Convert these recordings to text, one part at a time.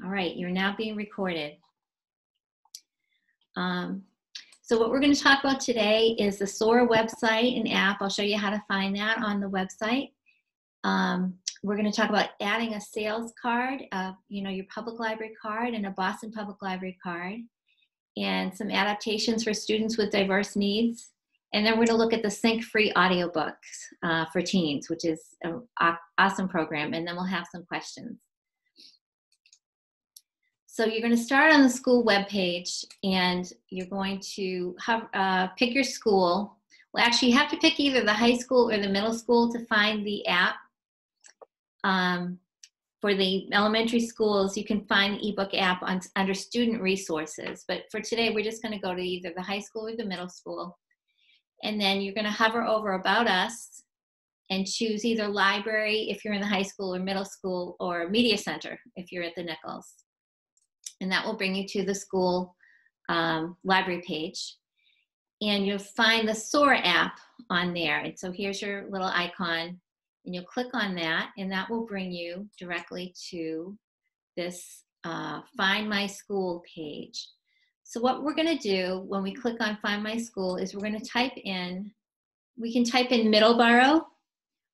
All right, you're now being recorded. So what we're going to talk about today is the Sora website and app. I'll show you how to find that on the website. We're going to talk about adding a sales card, your public library card and a Boston Public Library card, and some adaptations for students with diverse needs. And then we're going to look at the sync-free audiobooks for teens, which is an awesome program, and then we'll have some questions. So you're going to start on the school webpage, and you're going to pick your school. Well, actually, you have to pick either the high school or the middle school to find the app. For the elementary schools, you can find the ebook app under student resources. But for today, we're just going to go to either the high school or the middle school. And then you're going to hover over About Us and choose either library if you're in the high school or middle school, or media center if you're at the Nichols. And that will bring you to the school library page. And you'll find the Sora app on there. And so here's your little icon, and you'll click on that, and that will bring you directly to this Find My School page. So what we're going to do when we click on Find My School is we're going to type in, we can type in Middleborough,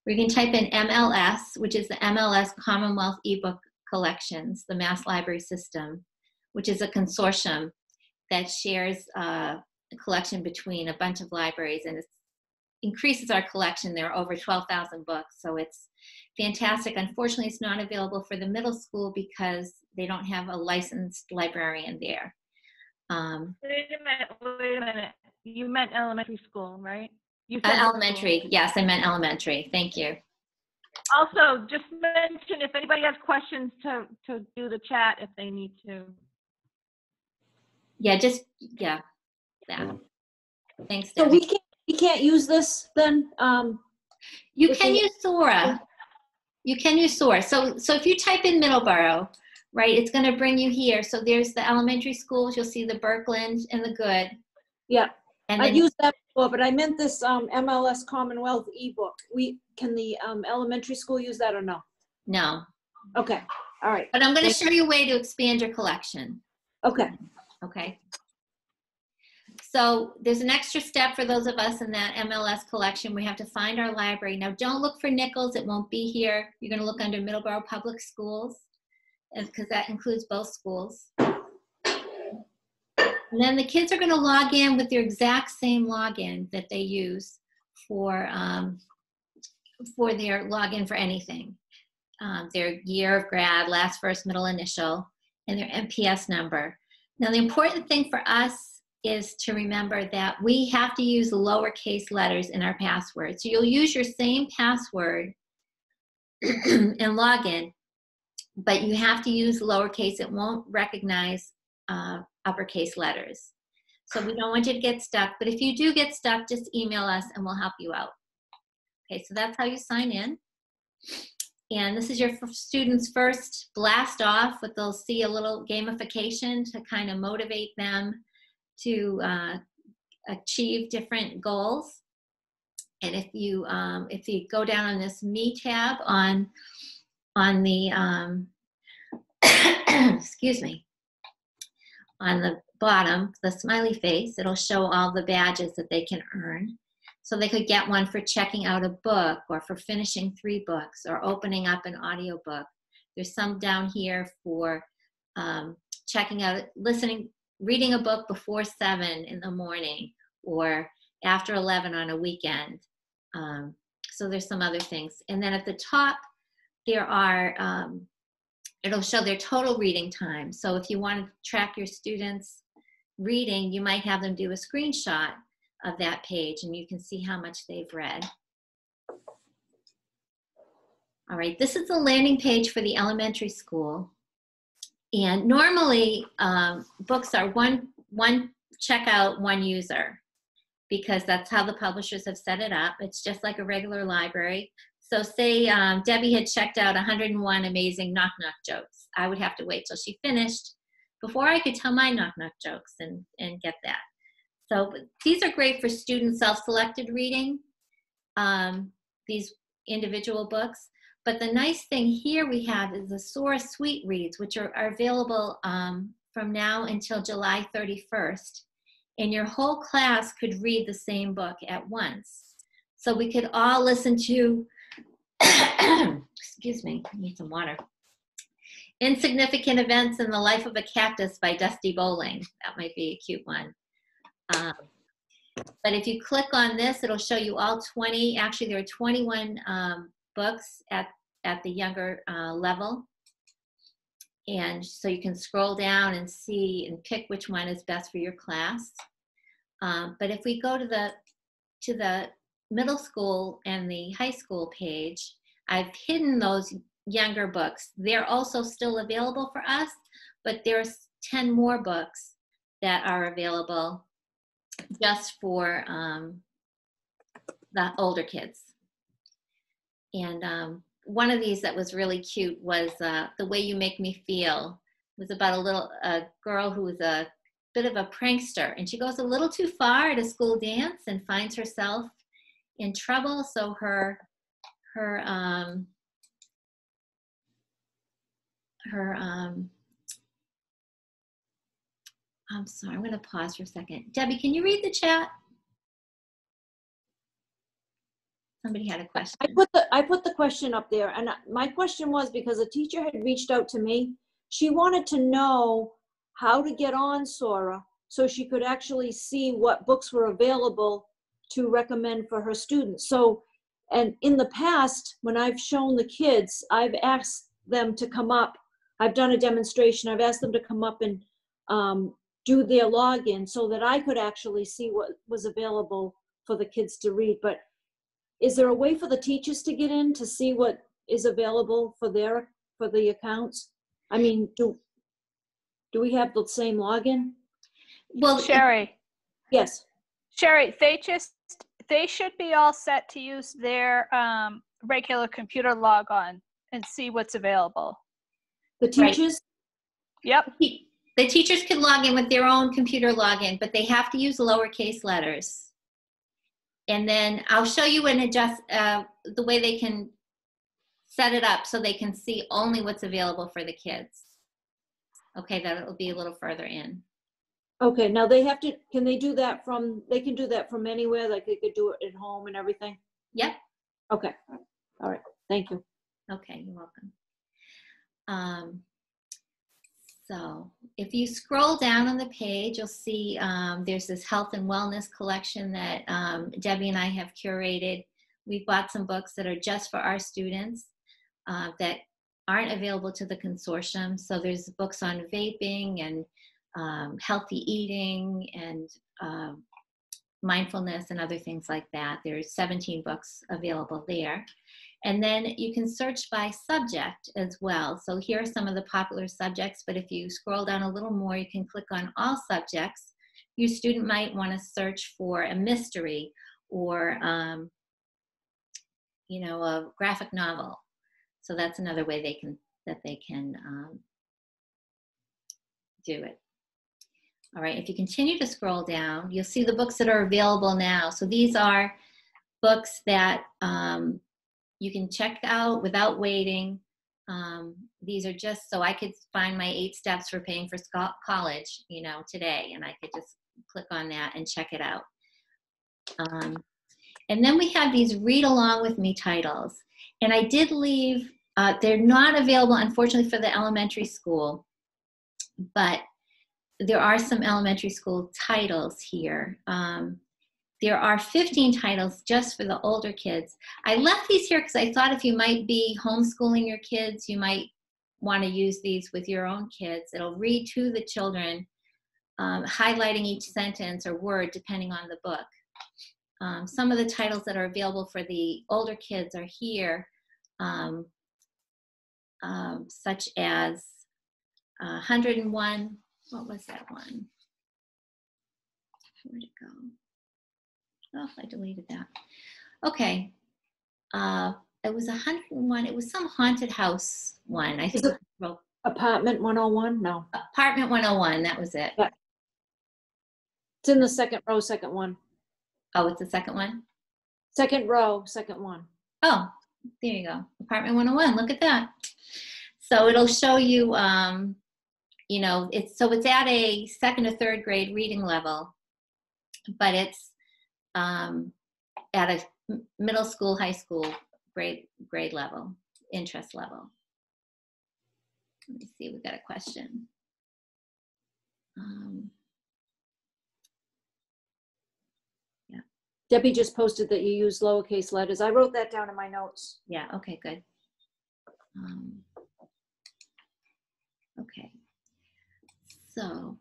we can type in MLS, which is the MLS Commonwealth eBook Collections, the Mass Library System, which is a consortium that shares a collection between a bunch of libraries, and it increases our collection. There are over 12,000 books, so it's fantastic. Unfortunately, it's not available for the middle school because they don't have a licensed librarian there. Wait a minute. You meant elementary school, right? You said elementary. Yes, I meant elementary. Thank you. Also, just mention if anybody has questions to do the chat if they need to. Yeah, that. Thanks, So Debbie. we can't use this then? You can use Sora. You can use Sora. So if you type in Middleborough, right, it's going to bring you here. So there's the elementary schools. You'll see the Birkeland and the Good. Yeah, and I've used that before, but I meant this MLS Commonwealth ebook. Can the elementary school use that or no? No. Okay, all right. But I'm going to show you a way to expand your collection. Okay. Okay. So there's an extra step for those of us in that MLS collection. We have to find our library. Now, don't look for Nichols. It won't be here. You're going to look under Middleborough Public Schools, because that includes both schools. And then the kids are going to log in with their exact same login that they use for their login for anything. Their year of grad, last, first, middle, initial, and their MPS number. Now, the important thing for us is to remember that we have to use lowercase letters in our password. So you'll use your same password and login, but you have to use lowercase. It won't recognize uppercase letters. So we don't want you to get stuck, but if you do get stuck, just email us and we'll help you out. Okay, so that's how you sign in. And this is your students' first blast off, but they'll see a little gamification to kind of motivate them to achieve different goals. And if you go down on this Me tab on the excuse me, on the bottom, the smiley face, it'll show all the badges that they can earn. So they could get one for checking out a book, or for finishing 3 books, or opening up an audiobook. There's some down here for checking out, reading a book before 7 in the morning, or after 11 on a weekend. So there's some other things. And then at the top, there are, it'll show their total reading time. So if you want to track your students' reading, you might have them do a screenshot of that page, and you can see how much they've read. All right, this is the landing page for the elementary school. And normally, books are one checkout, one user, because that's how the publishers have set it up. It's just like a regular library. So say Debbie had checked out 101 amazing knock-knock jokes. I would have to wait till she finished before I could tell my knock-knock jokes and get that. So these are great for student self-selected reading, these individual books. But the nice thing here we have is the Sora Suite Reads, which are available from now until July 31st. And your whole class could read the same book at once. So we could all listen to, excuse me, I need some water. Insignificant Events in the Life of a Cactus by Dusty Bowling. That might be a cute one. But if you click on this, it'll show you all 20. Actually, there are 21 books at the younger level. And so you can scroll down and see and pick which one is best for your class. But if we go to the middle school and the high school page, I've hidden those younger books. They're also still available for us, but there's 10 more books that are available just for the older kids. And one of these that was really cute was The Way You Make Me Feel. It was about a girl who was a bit of a prankster, and she goes a little too far at a school dance and finds herself in trouble. So I'm sorry, I'm going to pause for a second. Debbie, can you read the chat? Somebody had a question. I put the question up there, and my question was because a teacher had reached out to me. She wanted to know how to get on Sora so she could actually see what books were available to recommend for her students. So, and in the past, when I've shown the kids, I've asked them to come up. I've done a demonstration. I've asked them to come up and do their login so that I could actually see what was available for the kids to read. But is there a way for the teachers to get in to see what is available for the accounts? I mean, do we have the same login? Well, Sherry. Yes. Sherry, they should be all set to use their regular computer logon and see what's available. The teachers? Yep. The teachers can log in with their own computer login, but they have to use lowercase letters. And then I'll show you and adjust the way they can set it up so they can see only what's available for the kids. Okay, that'll be a little further in. Okay, now can they do that they can do that from anywhere? Like they could do it at home and everything? Yep. Okay, all right, thank you. Okay, you're welcome. So if you scroll down on the page, you'll see there's this health and wellness collection that Debbie and I have curated. We've bought some books that are just for our students that aren't available to the consortium. So there's books on vaping and healthy eating and mindfulness and other things like that. There's 17 books available there. And then you can search by subject as well. So here are some of the popular subjects, but if you scroll down a little more, you can click on all subjects. Your student might want to search for a mystery or, a graphic novel. So that's another way they can do it. All right, if you continue to scroll down, you'll see the books that are available now. So these are books that you can check out without waiting. These are just so I could find my 8 steps for paying for college, today, and I could just click on that and check it out. And then we have these read along with me titles. And I did leave, they're not available, unfortunately, for the elementary school, but there are some elementary school titles here. There are 15 titles just for the older kids. I left these here because I thought if you might be homeschooling your kids, you might want to use these with your own kids. It'll read to the children, highlighting each sentence or word depending on the book. Some of the titles that are available for the older kids are here, such as 101. What was that one? Where'd it go? Oh, I deleted that. Okay. It was 101. It was some haunted house one. I think it was Apartment 101? No. Apartment 101. That was it. Yeah. It's in the second row, second one. Oh, it's the second one? Second row, second one. Oh, There you go. Apartment 101. Look at that. So it'll show you, you know, it's at a 2nd or 3rd grade reading level, but it's at a middle school, high school grade level, interest level. Let me see, we've got a question. Yeah. Debbie just posted that you use lowercase letters. I wrote that down in my notes. Yeah, okay, good. Okay. So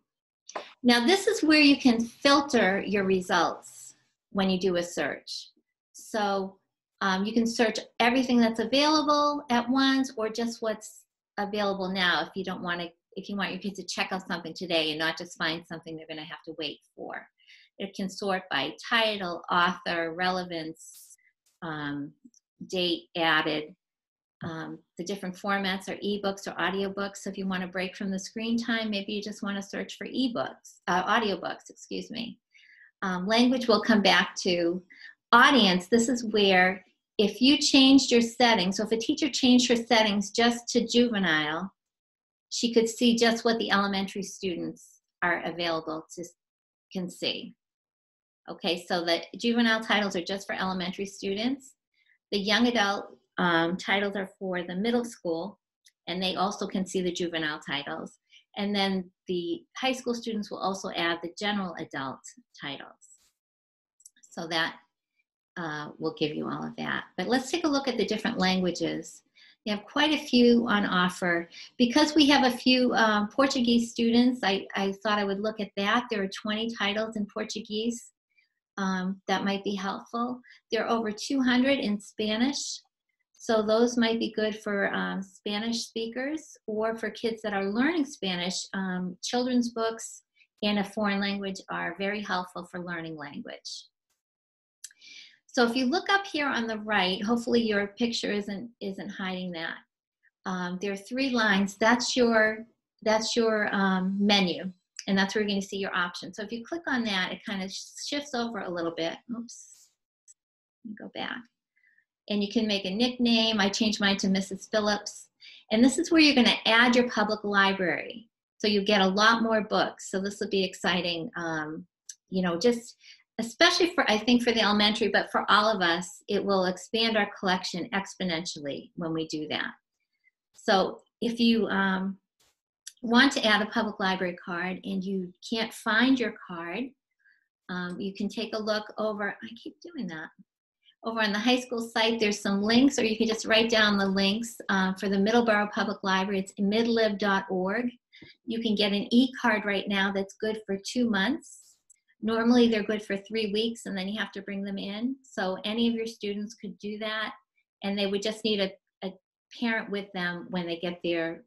now this is where you can filter your results when you do a search. So you can search everything that's available at once or just what's available now if you don't want to, if you want your kids to check out something today and not just find something they're going to have to wait for. It can sort by title, author, relevance, date added. The different formats are ebooks or audiobooks. So if you want to break from the screen time, maybe you just want to search for ebooks, audiobooks, excuse me. Language we'll come back to. Audience, this is where if you changed your settings, so if a teacher changed her settings just to juvenile, she could see just what the elementary students are available to can see. Okay, so the juvenile titles are just for elementary students. The young adult titles are for the middle school, and they also can see the juvenile titles. And then the high school students will also add the general adult titles. So that will give you all of that. But let's take a look at the different languages. You have quite a few on offer. Because we have a few Portuguese students, I thought I would look at that. There are 20 titles in Portuguese that might be helpful. There are over 200 in Spanish. So those might be good for Spanish speakers or for kids that are learning Spanish. Children's books and a foreign language are very helpful for learning language. So if you look up here on the right, hopefully your picture isn't hiding that. There are 3 lines. That's your menu, and that's where you're going to see your options. So if you click on that, it kind of shifts over a little bit. Oops, let me go back. And you can make a nickname. I changed mine to Mrs. Phillips. And this is where you're going to add your public library. So you get a lot more books. So this will be exciting, you know, just especially for, I think, for the elementary, but for all of us, it will expand our collection exponentially when we do that. So if you want to add a public library card and you can't find your card, you can take a look over, I keep doing that, over on the high school site. There's some links, or you can just write down the links for the Middleborough Public Library. It's midlib.org. You can get an e-card right now that's good for 2 months. Normally they're good for 3 weeks, and then you have to bring them in. So any of your students could do that, and they would just need a parent with them when they get their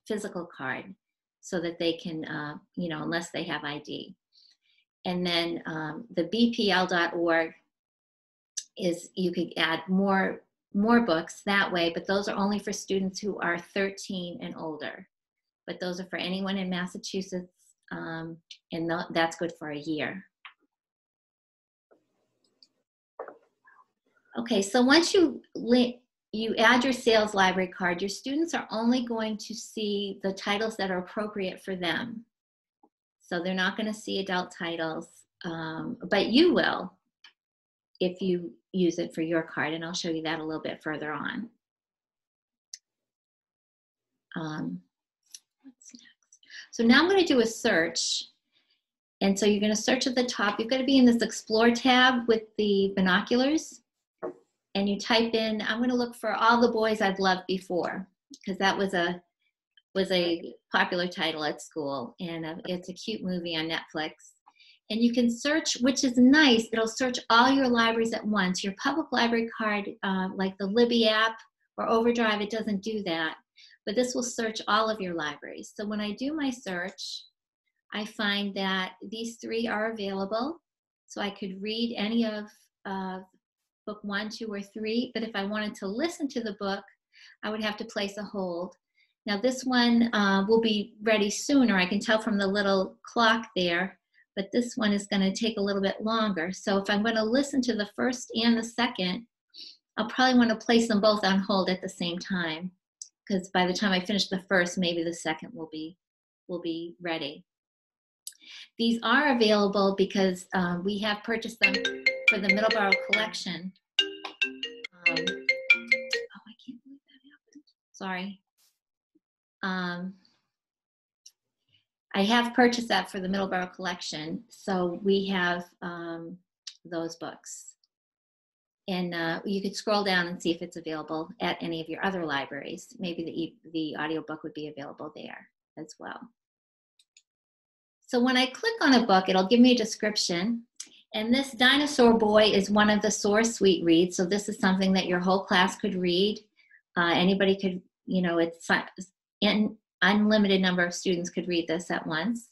physical card so that they can, you know, unless they have ID. And then the bpl.org is, you could add more books that way, but those are only for students who are 13 and older. But those are for anyone in Massachusetts, and that's good for a year. Okay, so once you add your sales library card, your students are only going to see the titles that are appropriate for them. So they're not going to see adult titles, but you will if you use it for your card, and I'll show you that a little bit further on. What's next? So now I'm going to do a search. And so you're going to search at the top. You've got to be in this Explore tab with the binoculars. And you type in, I'm going to look for All the Boys I've Loved Before, because that was a popular title at school. And it's a cute movie on Netflix. And you can search, which is nice. It'll search all your libraries at once. Your public library card, like the Libby app or Overdrive, it doesn't do that. But this will search all of your libraries. So when I do my search, I find that these 3 are available. So I could read any of book 1, 2, or 3. But if I wanted to listen to the book, I would have to place a hold. Now this one will be ready sooner. I can tell from the little clock there. But this one is going to take a little bit longer. So if I'm going to listen to the first and the second, I'll probably want to place them both on hold at the same time, because by the time I finish the first, maybe the second will be ready. These are available because we have purchased them for the Middleborough collection. Oh, I can't believe that happened. Sorry. I have purchased that for the Middleborough collection, so we have those books. And you could scroll down and see if it's available at any of your other libraries. Maybe the audiobook would be available there as well. So when I click on a book, it'll give me a description. And this Dinosaur Boy is one of the Source Suite reads. So this is something that your whole class could read. Anybody could, it's an unlimited number of students could read this at once.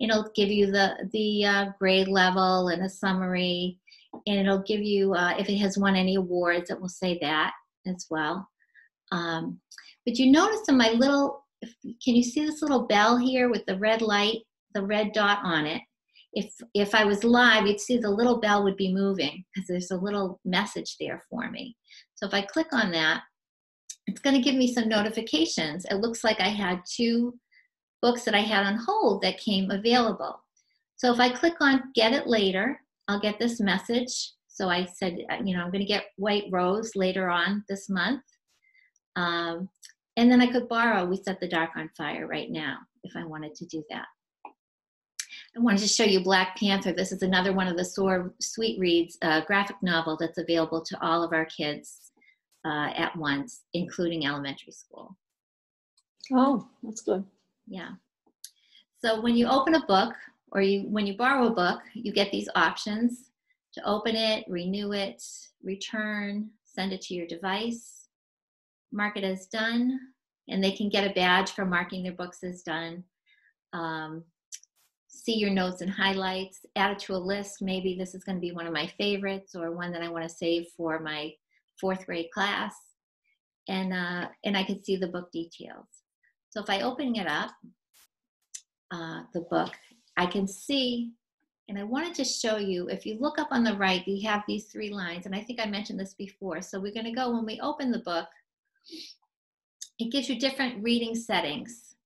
It'll give you the grade level and a summary. And it'll give you, if it has won any awards, it will say that as well. But you notice in my little, can you see this little bell here with the red light, the red dot on it? If I was live, you'd see the little bell would be moving because there's a little message there for me. So if I click on that, it's going to give me some notifications. It looks like I had 2 books that I had on hold that came available. So if I click on Get It Later, I'll get this message. So I said, I'm going to get White Rose later on this month. And then I could borrow We Set the Dark on Fire right now if I wanted to do that. I wanted to show you Black Panther. This is another one of the Soar Suite Reads graphic novel that's available to all of our kids at once, including elementary school. Oh, that's good. Yeah. So when you open a book, or when you borrow a book, you get these options to open it, renew it, return, send it to your device, mark it as done, and they can get a badge for marking their books as done. See your notes and highlights, add it to a list. Maybe this is going to be one of my favorites or one that I want to save for my 4th grade class. And I can see the book details. So if I open it up, the book, I can see, and I wanted to show you, if you look up on the right, you have these 3 lines, and I think I mentioned this before. So we're going to go, when we open the book, it gives you different reading settings.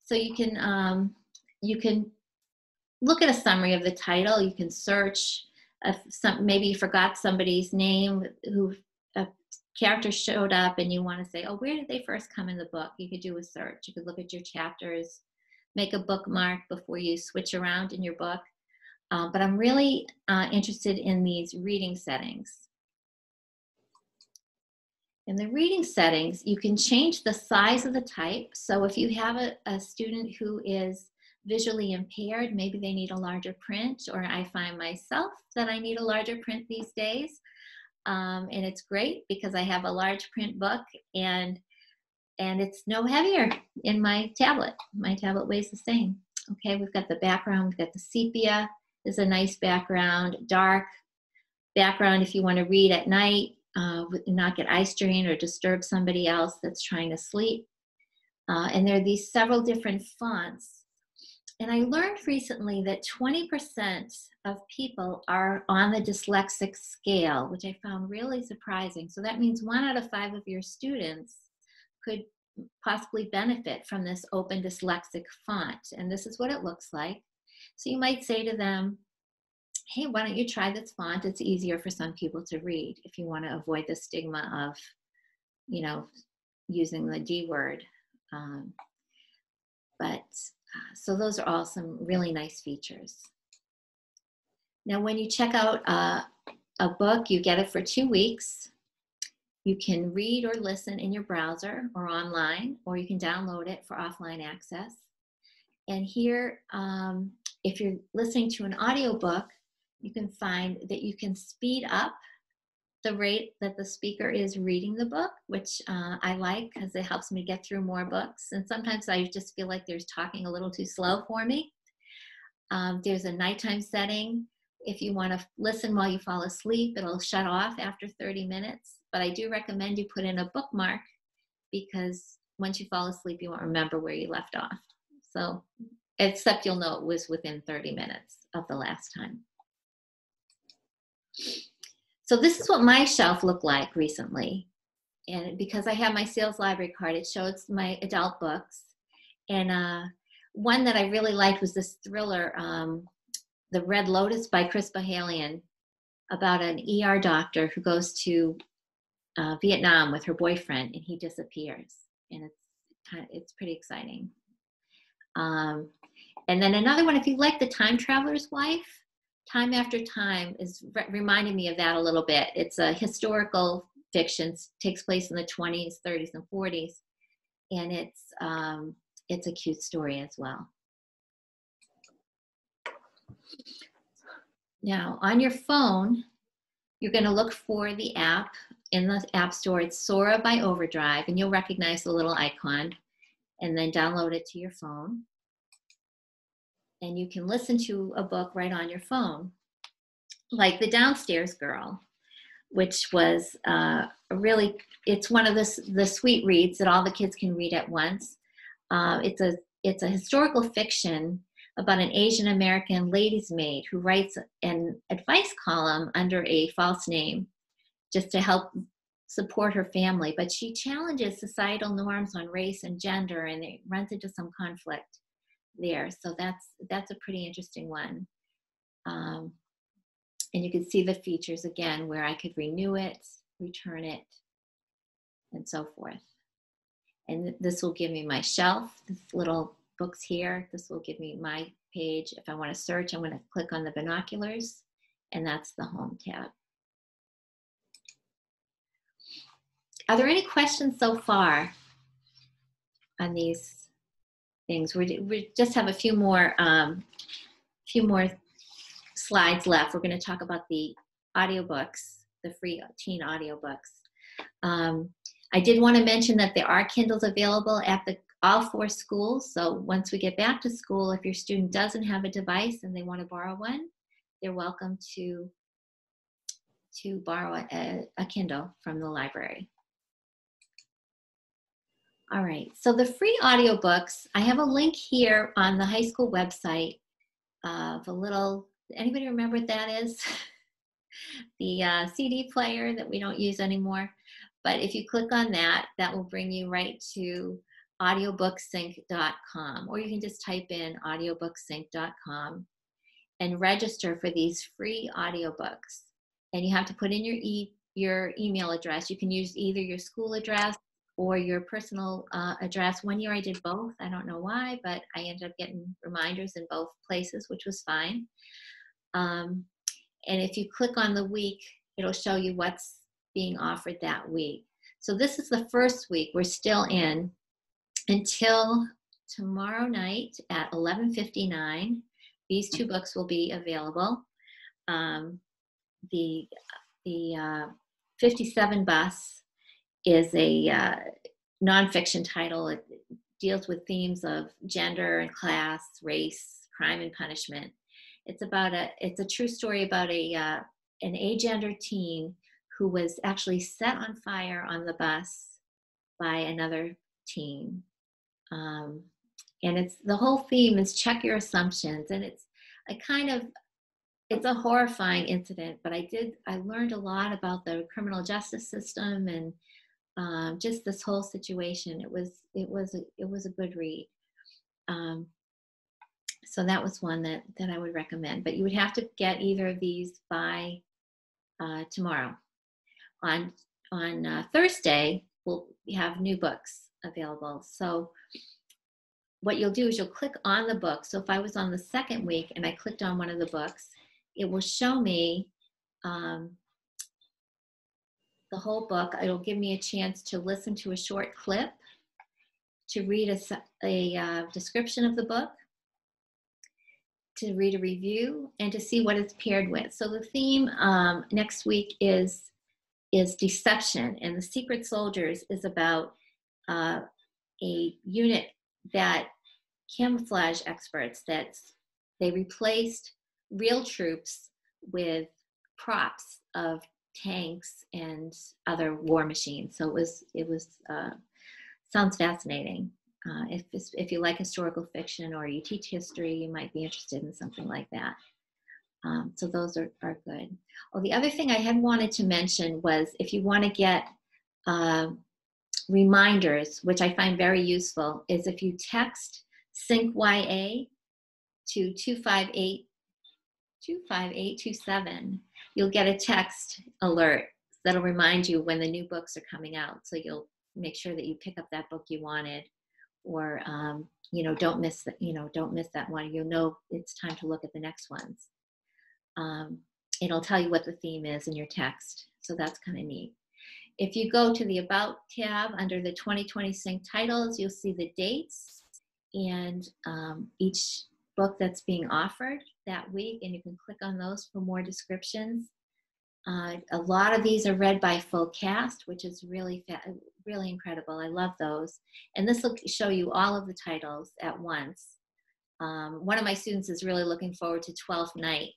So you can look at a summary of the title. You can search. Maybe you forgot somebody's name, who a character showed up, and you want to say, oh, where did they first come in the book? You could do a search. You could look at your chapters, make a bookmark before you switch around in your book. But I'm really interested in these reading settings. In the reading settings, you can change the size of the type. So if you have a student who is visually impaired, maybe they need a larger print, or I find myself that I need a larger print these days. And it's great because I have a large print book, and it's no heavier in my tablet. My tablet weighs the same. Okay, we've got the background. We've got the sepia is a nice background, dark background if you want to read at night, not get eye strain or disturb somebody else that's trying to sleep. And there are these several different fonts. And I learned recently that 20% of people are on the dyslexic scale, which I found really surprising. So that means 1 out of 5 of your students could possibly benefit from this open dyslexic font. And this is what it looks like. So you might say to them, hey, why don't you try this font? It's easier for some people to read if you want to avoid the stigma of, using the D word. So those are all some really nice features. Now, when you check out a book, you get it for 2 weeks. You can read or listen in your browser or online, or you can download it for offline access. And here, if you're listening to an audiobook, you can find that you can speed up the rate that the speaker is reading the book, which I like because it helps me get through more books. And sometimes I just feel like there's talking a little too slow for me. There's a nighttime setting. If you want to listen while you fall asleep, it'll shut off after 30 minutes. But I do recommend you put in a bookmark, because once you fall asleep, you won't remember where you left off. So, except you'll know it was within 30 minutes of the last time. So this is what my shelf looked like recently. And because I have my sales library card, it shows my adult books. And one that I really liked was this thriller, The Red Lotus by Chris Bahalian, about an ER doctor who goes to Vietnam with her boyfriend, and he disappears. And it's pretty exciting. And then another one, if you like The Time Traveler's Wife, Time After Time is reminding me of that a little bit. It's a historical fiction, takes place in the 20s, 30s, and 40s, and it's a cute story as well. Now, on your phone, you're going to look for the app in the App Store. It's Sora by Overdrive, and you'll recognize the little icon, and then download it to your phone. And you can listen to a book right on your phone, like The Downstairs Girl, which was it's one of the sweet reads that all the kids can read at once. It's a historical fiction about an Asian American ladies' maid who writes an advice column under a false name just to help support her family. But she challenges societal norms on race and gender, and it runs into some conflict there. So that's a pretty interesting one. And you can see the features again where I could renew it, return it, and so forth. And this will give me my shelf, this little books here. This will give me my page. If I want to search, I'm going to click on the binoculars, and that's the home tab. Are there any questions so far on these things? We just have a few more slides left. We're going to talk about the audiobooks, the free teen audiobooks. I did want to mention that there are Kindles available at all 4 schools. So once we get back to school, if your student doesn't have a device and they want to borrow one, they're welcome to borrow a Kindle from the library. All right, so the free audiobooks, I have a link here on the high school website of a little, anybody remember what that is? The CD player that we don't use anymore. But if you click on that, that will bring you right to audiobooksync.com, or you can just type in audiobooksync.com and register for these free audiobooks. And you have to put in your email address. You can use either your school address or your personal address. One year I did both. I don't know why, but I ended up getting reminders in both places, which was fine. And if you click on the week, it'll show you what's being offered that week. So this is the first week we're still in until tomorrow night at 11:59. These 2 books will be available. The 57 Bus is a nonfiction title. It deals with themes of gender and class, race, crime and punishment. It's a true story about an agender teen who was actually set on fire on the bus by another teen. And the whole theme is check your assumptions. And it's a horrifying incident, but I learned a lot about the criminal justice system and just this whole situation. It was a good read. So that was one that I would recommend, but you would have to get either of these by tomorrow. On Thursday, we'll have new books available. So what you'll do is you'll click on the book. So if I was on the second week and I clicked on one of the books, it will show me the whole book. It'll give me a chance to listen to a short clip, to read a description of the book, to read a review, and to see what it's paired with. So the theme next week is deception, and The Secret Soldiers is about a unit that camouflage experts, that they replaced real troops with props of tanks and other war machines. So it was sounds fascinating. If you like historical fiction or you teach history, you might be interested in something like that. So those are good. Oh, the other thing I had wanted to mention was if you want to get reminders, which I find very useful, is if you text SyncYA to 258-25827, you'll get a text alert that'll remind you when the new books are coming out. So you'll make sure that you pick up that book you wanted, or don't miss that. Don't miss that one. You'll know it's time to look at the next ones. It'll tell you what the theme is in your text, so that's kind of neat. If you go to the About tab under the 2020 Sync titles, you'll see the dates and each book that's being offered that week, and you can click on those for more descriptions. A lot of these are read by full cast, which is really incredible. I love those. And this will show you all of the titles at once. One of my students is really looking forward to 12th Night.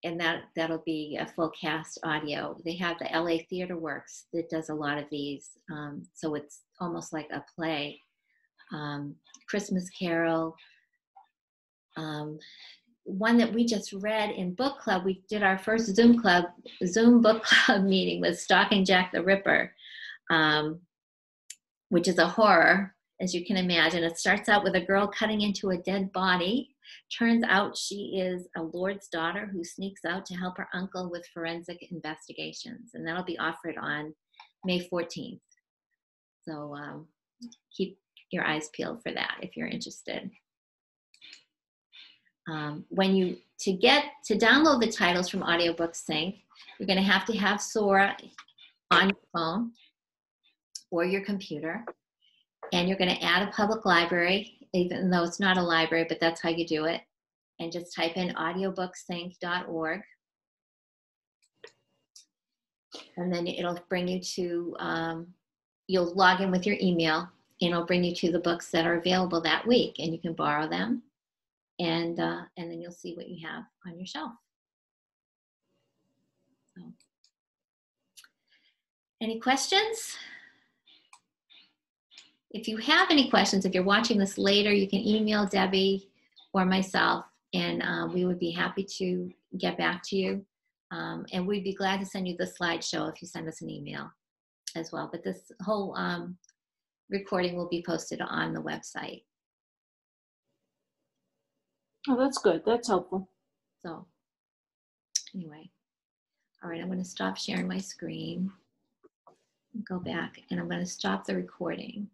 And that'll be a full cast audio. They have the LA Theater Works that does a lot of these. So it's almost like a play. Christmas Carol. One that we just read in book club, we did our first Zoom book club meeting with Stalking Jack the Ripper, which is a horror, as you can imagine. It starts out with a girl cutting into a dead body. Turns out she is a lord's daughter who sneaks out to help her uncle with forensic investigations. And that'll be offered on May 14th. So keep your eyes peeled for that if you're interested. To download the titles from Audiobook Sync, you're going to have Sora on your phone or your computer. And you're going to add a public library, even though it's not a library, but that's how you do it. And just type in audiobooksync.org. And then it'll bring you to, you'll log in with your email, and it'll bring you to the books that are available that week. And you can borrow them. And then you'll see what you have on your shelf. So, any questions? If you have any questions, if you're watching this later, you can email Debbie or myself, and we would be happy to get back to you. And we'd be glad to send you the slideshow if you send us an email as well. But this whole recording will be posted on the website. Oh, that's good. That's helpful. So anyway, all right, I'm going to stop sharing my screen, go back, and I'm going to stop the recording.